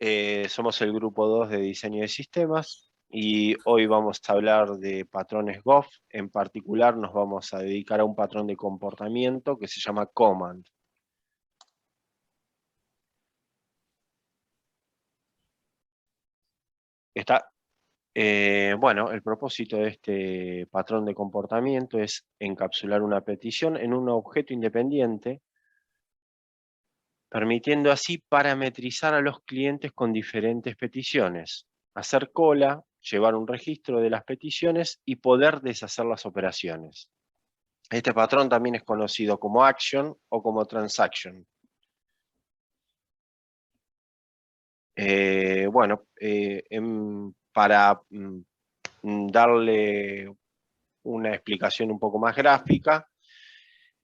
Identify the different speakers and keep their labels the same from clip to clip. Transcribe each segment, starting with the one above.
Speaker 1: Somos el grupo 2 de diseño de sistemas y hoy vamos a hablar de patrones GOF. En particular nos vamos a dedicar a un patrón de comportamiento que se llama command. Bueno, el propósito de este patrón de comportamiento es encapsular una petición en un objeto independiente, permitiendo así parametrizar a los clientes con diferentes peticiones, hacer cola, llevar un registro de las peticiones y poder deshacer las operaciones. Este patrón también es conocido como action o como transaction. Para darle una explicación un poco más gráfica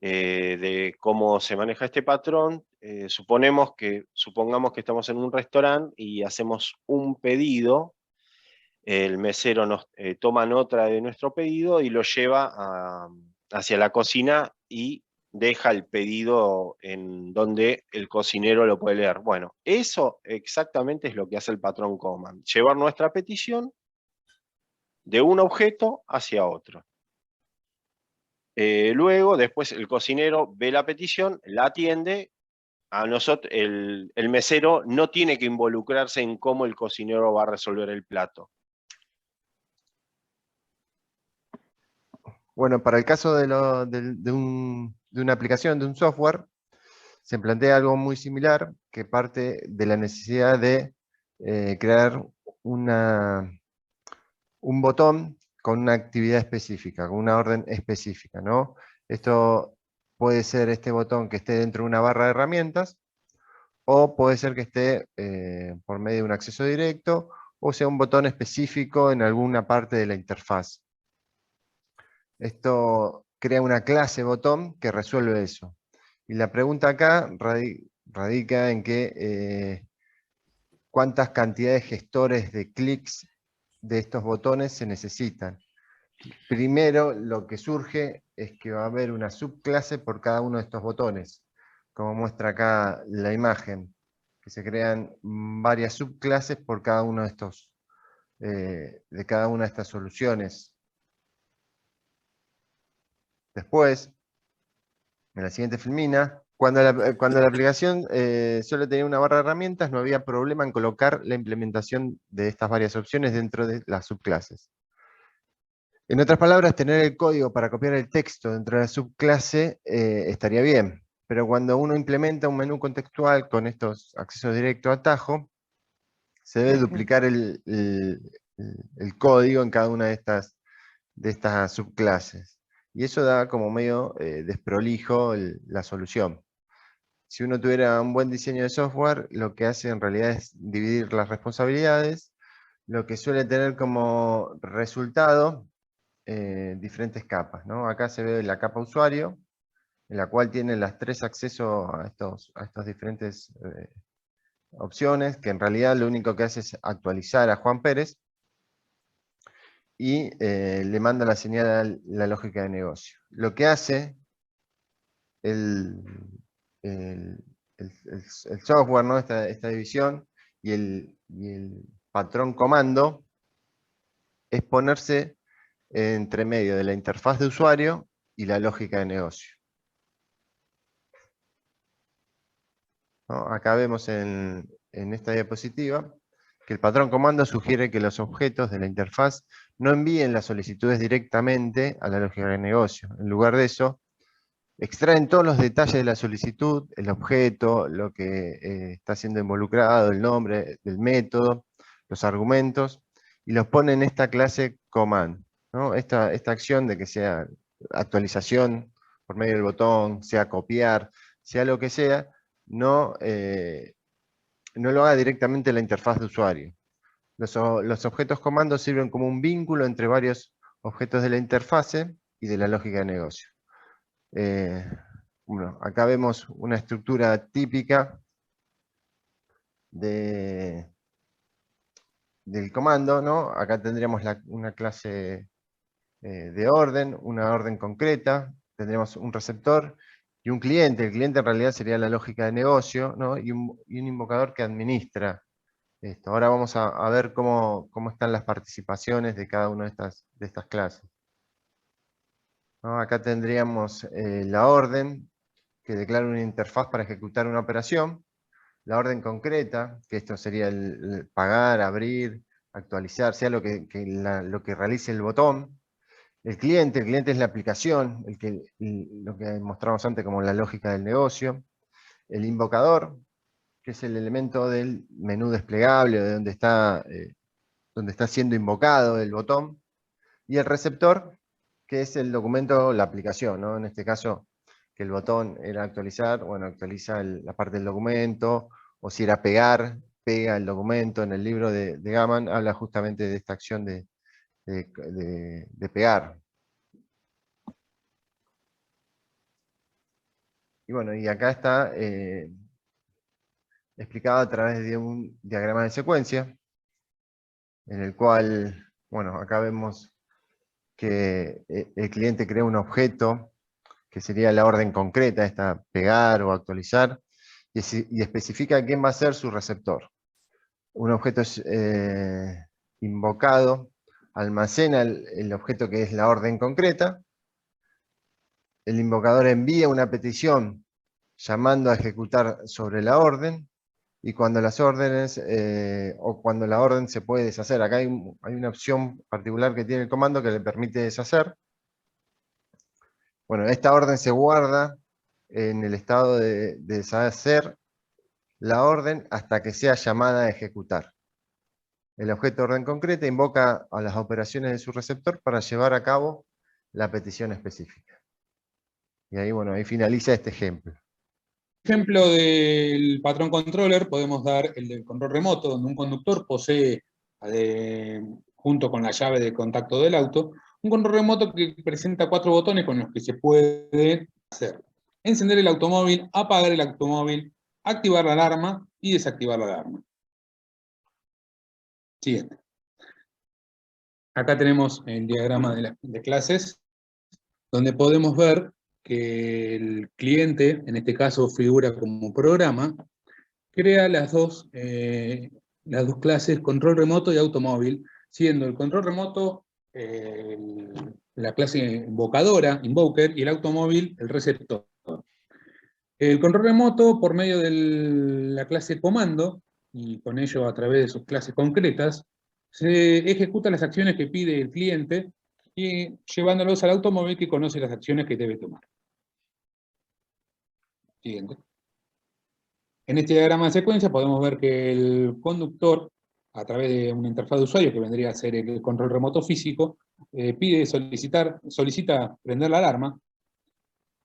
Speaker 1: de cómo se maneja este patrón, supongamos que estamos en un restaurante y hacemos un pedido. El mesero nos toma nota de nuestro pedido y lo lleva hacia la cocina y deja el pedido en donde el cocinero lo puede leer. Bueno, eso exactamente es lo que hace el patrón command, llevar nuestra petición de un objeto hacia otro. Luego, después el cocinero ve la petición, la atiende. A nosotros, el mesero no tiene que involucrarse en cómo el cocinero va a resolver el plato.
Speaker 2: Bueno, para el caso de una aplicación, de un software, se plantea algo muy similar, que parte de la necesidad de crear un botón con una actividad específica, con una orden específica, ¿no? Esto puede ser este botón que esté dentro de una barra de herramientas, o puede ser que esté por medio de un acceso directo, o sea un botón específico en alguna parte de la interfaz. Esto crea una clase botón que resuelve eso. Y la pregunta acá radica en que cuántas cantidades de gestores de clics de estos botones se necesitan. Primero, lo que surge es que va a haber una subclase por cada uno de estos botones, como muestra acá la imagen, que se crean varias subclases por cada uno de estos, de cada una de estas soluciones. Después, en la siguiente filmina, cuando la aplicación solo tenía una barra de herramientas, no había problema en colocar la implementación de estas varias opciones dentro de las subclases. En otras palabras, tener el código para copiar el texto dentro de la subclase estaría bien, pero cuando uno implementa un menú contextual con estos accesos directos a atajo, se debe duplicar el código en cada una de estas subclases. Y eso da como medio desprolijo la solución. Si uno tuviera un buen diseño de software, lo que hace en realidad es dividir las responsabilidades, lo que suele tener como resultado diferentes capas, ¿no? Acá se ve la capa usuario, en la cual tiene las tres accesos a estas diferentes opciones, que en realidad lo único que hace es actualizar a Juan Pérez, y le manda la señal a la lógica de negocio. Lo que hace el software, ¿no? esta división, y el patrón comando, es ponerse entre medio de la interfaz de usuario y la lógica de negocio. ¿No? Acá vemos en esta diapositiva que el patrón comando sugiere que los objetos de la interfaz no envíen las solicitudes directamente a la lógica de negocio. En lugar de eso, extraen todos los detalles de la solicitud, el objeto, lo que está siendo involucrado, el nombre del método, los argumentos, y los ponen en esta clase command, ¿no? Esta acción de que sea actualización por medio del botón, sea copiar, sea lo que sea, no lo haga directamente la interfaz de usuario. Los objetos comandos sirven como un vínculo entre varios objetos de la interfase y de la lógica de negocio. Bueno, acá vemos una estructura típica del comando, ¿no? Acá tendríamos una clase de orden, una orden concreta, tendríamos un receptor y un cliente. El cliente en realidad sería la lógica de negocio, ¿no? Y un invocador que administra esto. Ahora vamos a ver cómo están las participaciones de cada una de estas clases. ¿No? Acá tendríamos la orden, que declara una interfaz para ejecutar una operación. La orden concreta, que esto sería el pagar, abrir, actualizar, sea lo que realice el botón. El cliente es la aplicación, lo que mostramos antes como la lógica del negocio. El invocador, que es el elemento del menú desplegable, de donde está siendo invocado el botón. Y el receptor, que es el documento, la aplicación, ¿no? En este caso, que el botón era actualizar, bueno, actualiza la parte del documento, o si era pegar, pega el documento. En el libro de Gaman habla justamente de esta acción de pegar. Y bueno, y acá está explicado a través de un diagrama de secuencia, en el cual, bueno, acá vemos que el cliente crea un objeto, que sería la orden concreta, esta pegar o actualizar, y especifica quién va a ser su receptor. Un objeto es invocado, almacena el objeto que es la orden concreta. El invocador envía una petición llamando a ejecutar sobre la orden, y cuando las órdenes, o cuando la orden se puede deshacer. Acá hay una opción particular que tiene el comando que le permite deshacer. Bueno, esta orden se guarda en el estado de deshacer la orden hasta que sea llamada a ejecutar. El objeto orden concreta invoca a las operaciones de su receptor para llevar a cabo la petición específica. Y ahí, bueno, ahí finaliza este ejemplo.
Speaker 3: Ejemplo del patrón controller, podemos dar el del control remoto, donde un conductor posee, junto con la llave de contacto del auto, un control remoto que presenta 4 botones con los que se puede hacer: encender el automóvil, apagar el automóvil, activar la alarma y desactivar la alarma. Siguiente. Acá tenemos el diagrama de clases, donde podemos ver que el cliente, en este caso figura como programa, crea las dos clases control remoto y automóvil, siendo el control remoto la clase invocadora, invoker, y el automóvil el receptor. El control remoto, por medio de la clase comando, y con ello a través de sus clases concretas, se ejecuta las acciones que pide el cliente, y llevándolos al automóvil, que conoce las acciones que debe tomar. Siguiente. En este diagrama de secuencia podemos ver que el conductor, a través de una interfaz de usuario que vendría a ser el control remoto físico, solicita prender la alarma,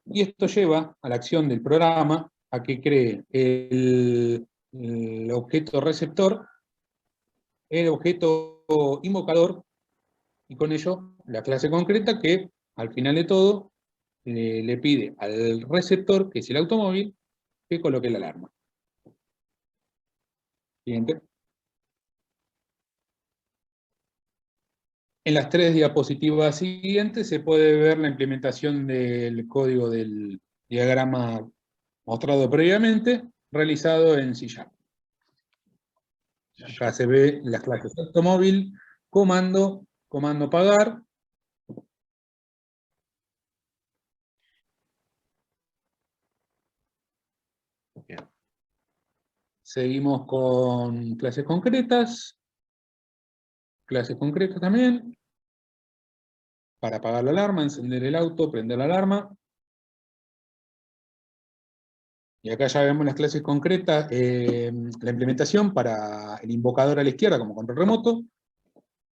Speaker 3: y esto lleva a la acción del programa a que cree el objeto receptor, el objeto invocador, y con ello la clase concreta que, al final de todo, le pide al receptor, que es el automóvil, que coloque la alarma. Siguiente. En las 3 diapositivas siguientes se puede ver la implementación del código del diagrama mostrado previamente, realizado en C#. Acá se ve las clases automóvil, comando pagar.
Speaker 1: Bien.
Speaker 3: Seguimos con clases concretas. Clases concretas también. Para apagar la alarma, encender el auto, prender la alarma. Y acá ya vemos las clases concretas, la implementación para el invocador a la izquierda como control remoto,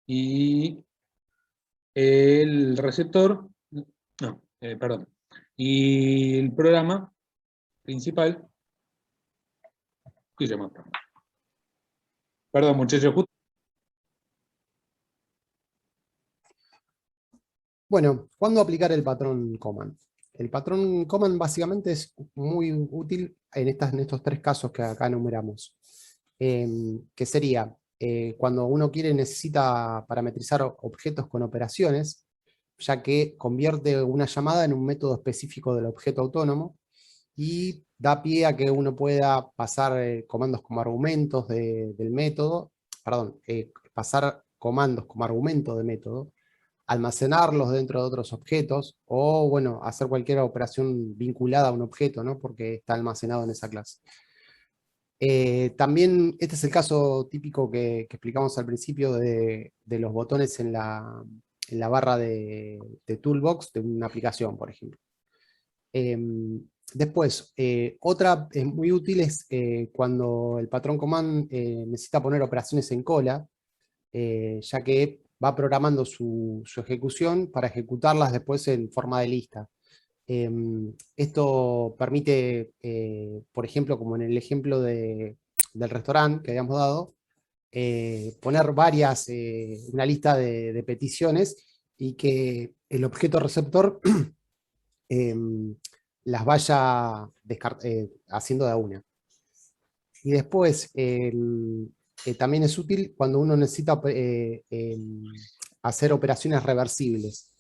Speaker 3: y el receptor, y el programa principal, ¿qué se llama? Perdón, muchachos, justo.
Speaker 4: Bueno, ¿cuándo aplicar el patrón command? El patrón command básicamente es muy útil en estos 3 casos que acá enumeramos. Que sería cuando uno necesita parametrizar objetos con operaciones, ya que convierte una llamada en un método específico del objeto autónomo, y da pie a que uno pueda pasar comandos como argumentos del método, perdón, pasar comandos como argumento de método, almacenarlos dentro de otros objetos, o bueno, hacer cualquier operación vinculada a un objeto, ¿no? Porque está almacenado en esa clase. También este es el caso típico que explicamos al principio de los botones en la barra de Toolbox de una aplicación, por ejemplo. Después, otra muy útil es cuando el patrón command necesita poner operaciones en cola, ya que va programando su ejecución para ejecutarlas después en forma de lista. Esto permite, por ejemplo, como en el ejemplo del restaurante que habíamos dado, poner una lista de peticiones y que el objeto receptor las vaya haciendo de a una. Y después, también es útil cuando uno necesita hacer operaciones reversibles,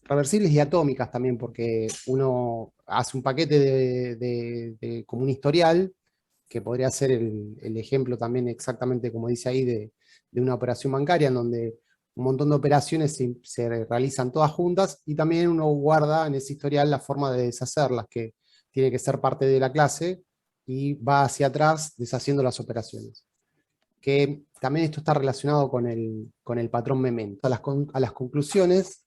Speaker 4: reversibles y atómicas también, porque uno hace un paquete como un historial, que podría ser el ejemplo también exactamente como dice ahí de una operación bancaria, en donde un montón de operaciones se realizan todas juntas, y también uno guarda en ese historial la forma de deshacerlas, que tiene que ser parte de la clase, y va hacia atrás deshaciendo las operaciones. Que también esto está relacionado con el patrón memento. A las conclusiones,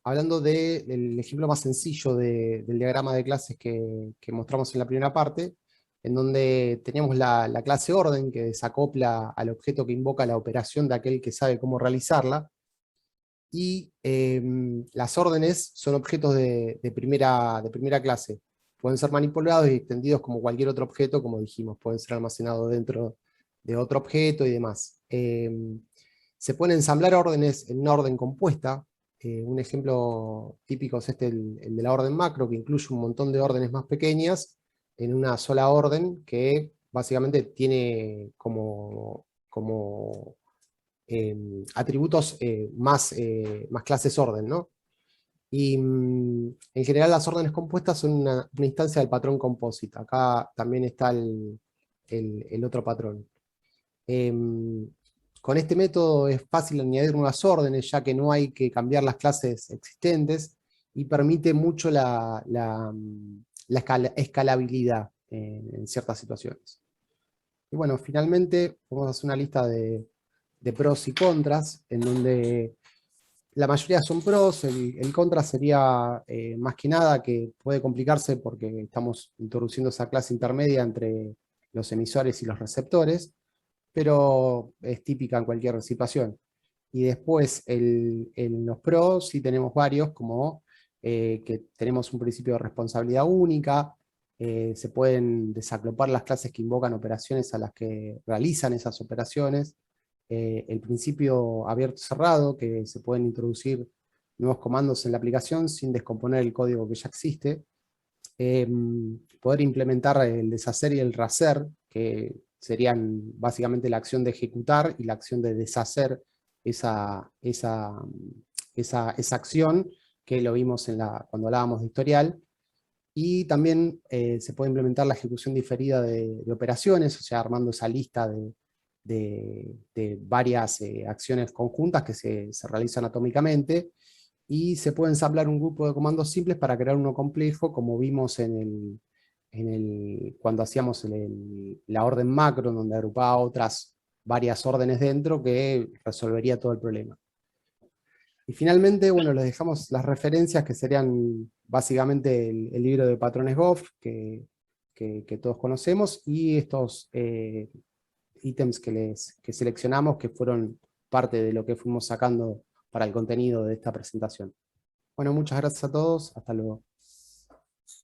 Speaker 4: hablando del ejemplo más sencillo del diagrama de clases que mostramos en la primera parte, en donde teníamos la clase orden, que desacopla al objeto que invoca la operación de aquel que sabe cómo realizarla, y las órdenes son objetos de primera clase. Pueden ser manipulados y extendidos como cualquier otro objeto, como dijimos, pueden ser almacenados dentro de otro objeto y demás. Se pueden ensamblar órdenes en una orden compuesta. Un ejemplo típico es el de la orden macro, que incluye un montón de órdenes más pequeñas en una sola orden, que básicamente tiene como atributos más clases orden, ¿no? Y en general las órdenes compuestas son una instancia del patrón composite. Acá también está el otro patrón. Con este método es fácil añadir nuevas órdenes, ya que no hay que cambiar las clases existentes, y permite mucho la escalabilidad en ciertas situaciones. Y bueno, finalmente vamos a hacer una lista de pros y contras, en donde la mayoría son pros. El contra sería más que nada que puede complicarse porque estamos introduciendo esa clase intermedia entre los emisores y los receptores, pero es típica en cualquier situación. Y después en los pros sí tenemos varios, como que tenemos un principio de responsabilidad única, se pueden desaclopar las clases que invocan operaciones a las que realizan esas operaciones, el principio abierto-cerrado, que se pueden introducir nuevos comandos en la aplicación sin descomponer el código que ya existe, poder implementar el deshacer y el rehacer, que serían básicamente la acción de ejecutar y la acción de deshacer esa acción, que lo vimos cuando hablábamos de historial. Y también se puede implementar la ejecución diferida de operaciones, o sea, armando esa lista de varias acciones conjuntas que se realizan atómicamente, y se puede ensamblar un grupo de comandos simples para crear uno complejo, como vimos cuando hacíamos la orden macro, donde agrupaba varias órdenes dentro, que resolvería todo el problema. Y finalmente, bueno, les dejamos las referencias, que serían básicamente el libro de patrones Goff, que todos conocemos, y estos ítems que seleccionamos, que fueron parte de lo que fuimos sacando para el contenido de esta presentación. Bueno, muchas gracias a todos, hasta luego.